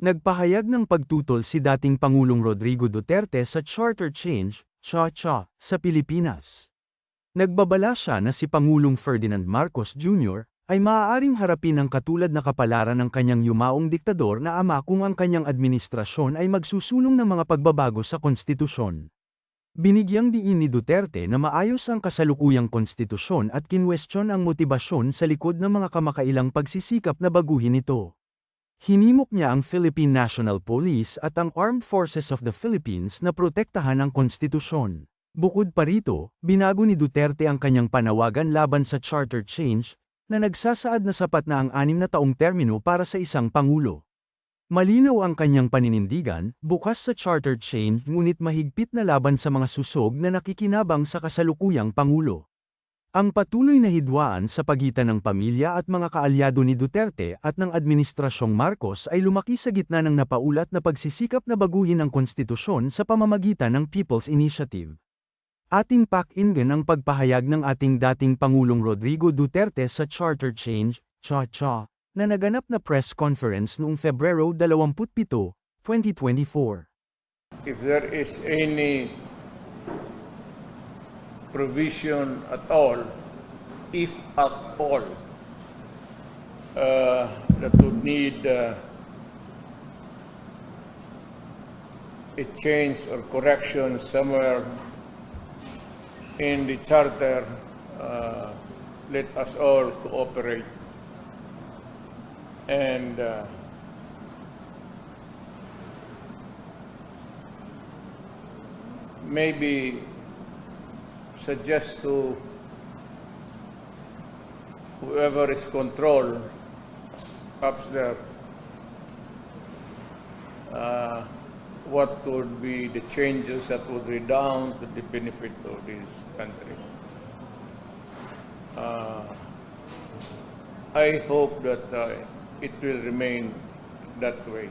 Nagpahayag ng pagtutol si dating Pangulong Rodrigo Duterte sa Charter Change, Cha-Cha, sa Pilipinas. Nagbabala siya na si Pangulong Ferdinand Marcos Jr. ay maaaring harapin ang katulad na kapalaran ng kanyang yumaong diktador na ama kung ang kanyang administrasyon ay magsusulong ng mga pagbabago sa konstitusyon. Binigyang diin ni Duterte na maayos ang kasalukuyang konstitusyon at kinwestiyon ang motibasyon sa likod ng mga kamakailang pagsisikap na baguhin ito. Hinimok niya ang Philippine National Police at ang Armed Forces of the Philippines na protektahan ang konstitusyon. Bukod pa rito, binago ni Duterte ang kanyang panawagan laban sa Charter Change, na nagsasaad na sapat na ang 6 na taong termino para sa isang pangulo. Malinaw ang kanyang paninindigan, bukas sa Charter Change ngunit mahigpit na laban sa mga susog na nakikinabang sa kasalukuyang pangulo. Ang patuloy na hidwaan sa pagitan ng pamilya at mga kaalyado ni Duterte at ng Administrasyong Marcos ay lumaki sa gitna ng napaulat na pagsisikap na baguhin ang konstitusyon sa pamamagitan ng People's Initiative. Ating pakinggan ang pagpahayag ng ating dating Pangulong Rodrigo Duterte sa Charter Change, Cha-Cha, na naganap na press conference noong Febrero 27, 2024. If there is any provision at all, if at all, that would need a change or correction somewhere in the charter, let us all cooperate and maybe suggest to whoever is control, perhaps there, what would be the changes that would redound to the benefit of this country. I hope that it will remain that way.